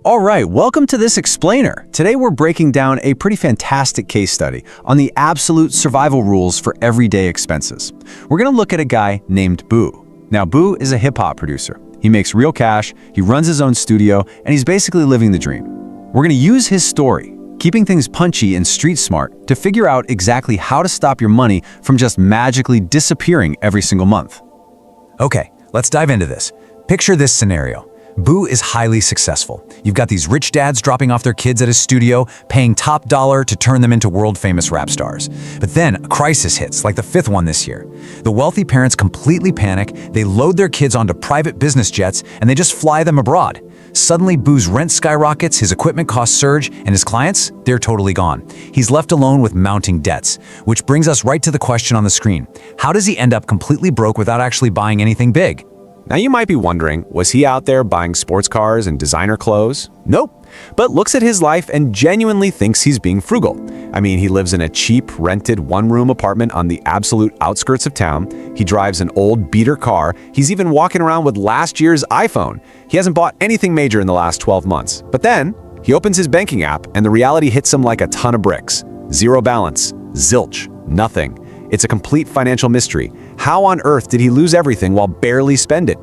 All right, welcome to this explainer. Today we're breaking down a pretty fantastic case study on the absolute survival rules for everyday expenses. We're going to look at a guy named Boo. Now, Boo is a hip-hop producer. He makes real cash, he runs his own studio, and he's basically living the dream. We're going to use his story, keeping things punchy and street smart, to figure out exactly how to stop your money from just magically disappearing every single month. Okay, let's dive into this. Picture this scenario. Boo is highly successful. You've got these rich dads dropping off their kids at his studio, paying top dollar to turn them into world-famous rap stars. But then a crisis hits, like the fifth one this year. The wealthy parents completely panic, they load their kids onto private business jets, and they just fly them abroad. Suddenly, Boo's rent skyrockets, his equipment costs surge, and his clients, they're totally gone. He's left alone with mounting debts, which brings us right to the question on the screen. How does he end up completely broke without actually buying anything big? Now you might be wondering, was he out there buying sports cars and designer clothes? Nope, but looks at his life and genuinely thinks he's being frugal. I mean, he lives in a cheap, rented one-room apartment on the absolute outskirts of town. He drives an old beater car. He's even walking around with last year's iPhone. He hasn't bought anything major in the last 12 months. But then, he opens his banking app and the reality hits him like a ton of bricks. Zero balance, zilch, nothing. It's a complete financial mystery. How on earth did he lose everything while barely spend it?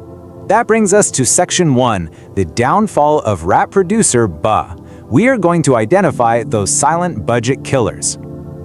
That brings us to Section 1, the downfall of rap producer Ba. We are going to identify those silent budget killers.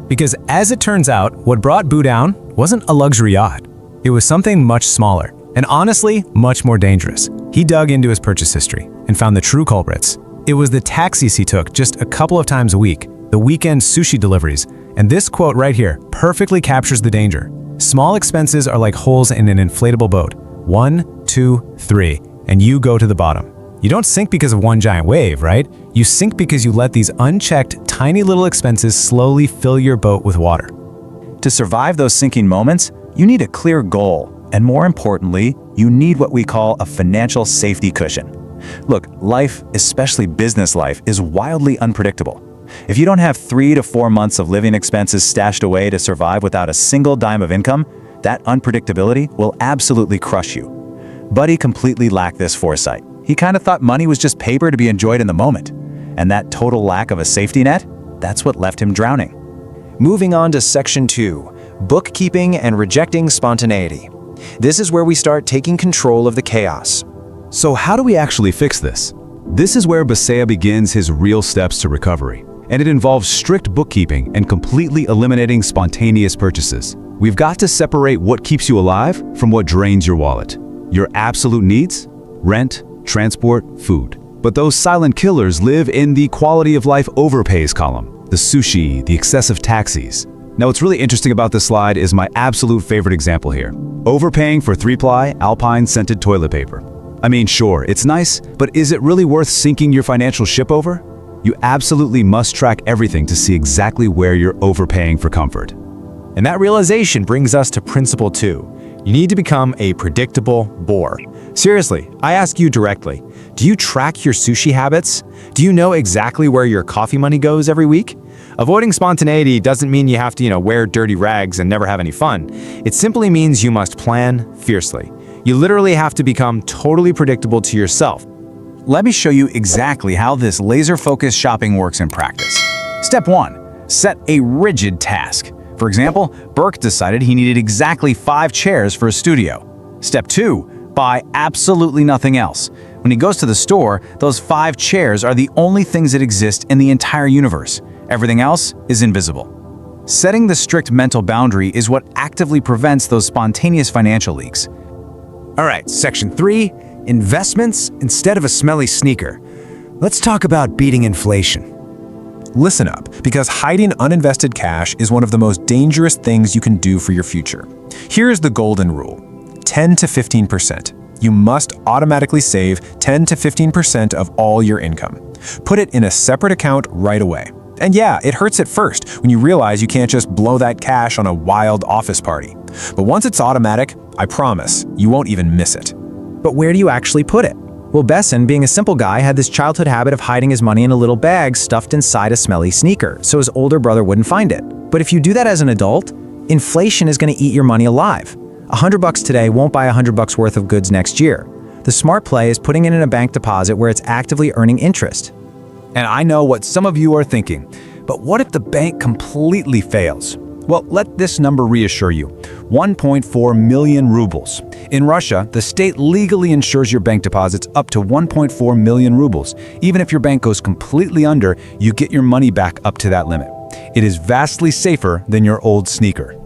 Because as it turns out, what brought Boo down wasn't a luxury yacht. It was something much smaller, and honestly, much more dangerous. He dug into his purchase history and found the true culprits. It was the taxis he took just a couple of times a week, the weekend sushi deliveries, and this quote right here perfectly captures the danger. Small expenses are like holes in an inflatable boat. 1, 2, 3, and you go to the bottom. You don't sink because of one giant wave, right? You sink because you let these unchecked, tiny little expenses slowly fill your boat with water. To survive those sinking moments, you need a clear goal, and more importantly, you need what we call a financial safety cushion. Look, life, especially business life, is wildly unpredictable. If you don't have 3 to 4 months of living expenses stashed away to survive without a single dime of income, that unpredictability will absolutely crush you. Buddy completely lacked this foresight. He kind of thought money was just paper to be enjoyed in the moment. And that total lack of a safety net, that's what left him drowning. Moving on to Section 2, bookkeeping and rejecting spontaneity. This is where we start taking control of the chaos. So how do we actually fix this? This is where Basea begins his real steps to recovery. And it involves strict bookkeeping and completely eliminating spontaneous purchases. We've got to separate what keeps you alive from what drains your wallet. Your absolute needs: rent, transport, food. But those silent killers live in the quality of life overpays column, the sushi, the excessive taxis. Now, what's really interesting about this slide is my absolute favorite example here. Overpaying for 3-ply Alpine scented toilet paper. I mean, sure, it's nice, but is it really worth sinking your financial ship over? You absolutely must track everything to see exactly where you're overpaying for comfort. And that realization brings us to Principle 2. You need to become a predictable bore. Seriously, I ask you directly, do you track your sushi habits? Do you know exactly where your coffee money goes every week? Avoiding spontaneity doesn't mean you have to, wear dirty rags and never have any fun. It simply means you must plan fiercely. You literally have to become totally predictable to yourself. Let me show you exactly how this laser-focused shopping works in practice. Step 1, set a rigid task. For example, Burke decided he needed exactly 5 chairs for his studio. Step 2, buy absolutely nothing else. When he goes to the store, those 5 chairs are the only things that exist in the entire universe. Everything else is invisible. Setting the strict mental boundary is what actively prevents those spontaneous financial leaks. All right, Section 3, investments instead of a smelly sneaker. Let's talk about beating inflation. Listen up, because hiding uninvested cash is one of the most dangerous things you can do for your future. Here's the golden rule: 10 to 15%. You must automatically save 10 to 15% of all your income. Put it in a separate account right away. And yeah, it hurts at first when you realize you can't just blow that cash on a wild office party. But once it's automatic, I promise, you won't even miss it. But where do you actually put it? Well, Besson, being a simple guy, had this childhood habit of hiding his money in a little bag stuffed inside a smelly sneaker, so his older brother wouldn't find it. But if you do that as an adult, inflation is going to eat your money alive. $100 today won't buy $100 worth of goods next year. The smart play is putting it in a bank deposit where it's actively earning interest. And I know what some of you are thinking, but what if the bank completely fails? Well, let this number reassure you. 1.4 million rubles. In Russia, the state legally insures your bank deposits up to 1.4 million rubles. Even if your bank goes completely under, you get your money back up to that limit. It is vastly safer than your old sneaker.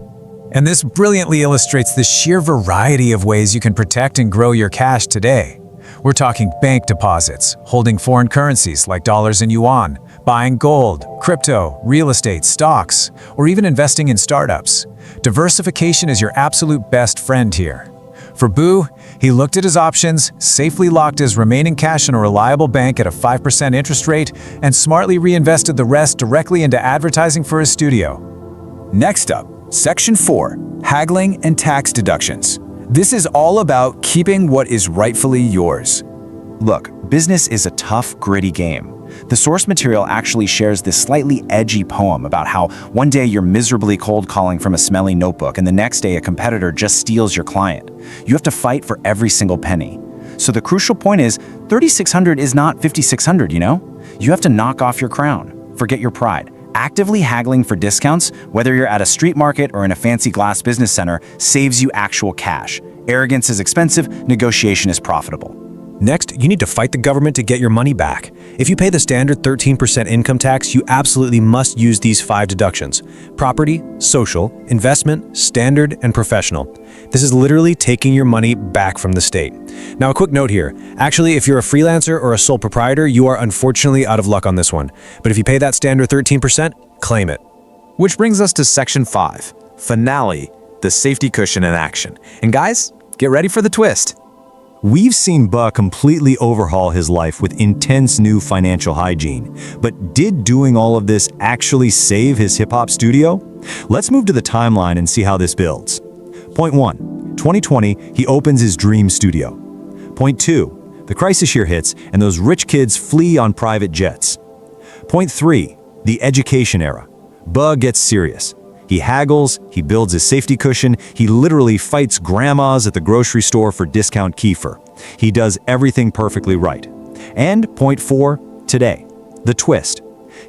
And this brilliantly illustrates the sheer variety of ways you can protect and grow your cash today. We're talking bank deposits, holding foreign currencies like dollars and yuan, buying gold, crypto, real estate, stocks, or even investing in startups. Diversification is your absolute best friend here. For Boo, he looked at his options, safely locked his remaining cash in a reliable bank at a 5% interest rate, and smartly reinvested the rest directly into advertising for his studio. Next up, Section 4, Haggling and Tax Deductions. This is all about keeping what is rightfully yours. Look, business is a tough, gritty game. The source material actually shares this slightly edgy poem about how one day you're miserably cold calling from a smelly notebook and the next day a competitor just steals your client. You have to fight for every single penny. So the crucial point is, 3,600 is not 5,600, you know? You have to knock off your crown. Forget your pride. Actively haggling for discounts, whether you're at a street market or in a fancy glass business center, saves you actual cash. Arrogance is expensive, negotiation is profitable. Next, you need to fight the government to get your money back. If you pay the standard 13% income tax, you absolutely must use these 5 deductions: property, social, investment, standard, and professional. This is literally taking your money back from the state. Now, a quick note here. Actually, if you're a freelancer or a sole proprietor, you are unfortunately out of luck on this one. But if you pay that standard 13%, claim it. Which brings us to Section 5, Finale, the safety cushion in action. And guys, get ready for the twist. We've seen Buck completely overhaul his life with intense new financial hygiene. But did doing all of this actually save his hip-hop studio? Let's move to the timeline and see how this builds. Point 1. 2020, he opens his dream studio. Point 2. The crisis year hits and those rich kids flee on private jets. Point 3. The education era. Bug gets serious. He haggles, he builds his safety cushion, he literally fights grandmas at the grocery store for discount kefir. He does everything perfectly right. And point 4, today, the twist.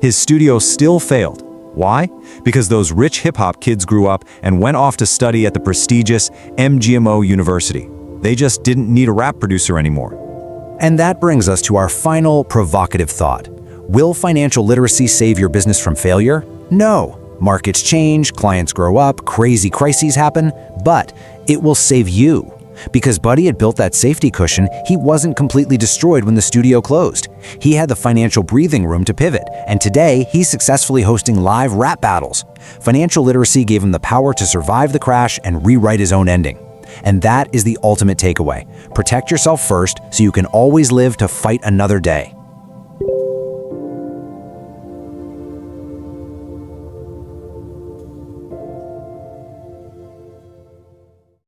His studio still failed. Why? Because those rich hip-hop kids grew up and went off to study at the prestigious MGMO University. They just didn't need a rap producer anymore. And that brings us to our final provocative thought. Will financial literacy save your business from failure? No. Markets change, clients grow up, crazy crises happen, but it will save you. Because Buddy had built that safety cushion, he wasn't completely destroyed when the studio closed. He had the financial breathing room to pivot, and today he's successfully hosting live rap battles. Financial literacy gave him the power to survive the crash and rewrite his own ending. And that is the ultimate takeaway. Protect yourself first so you can always live to fight another day.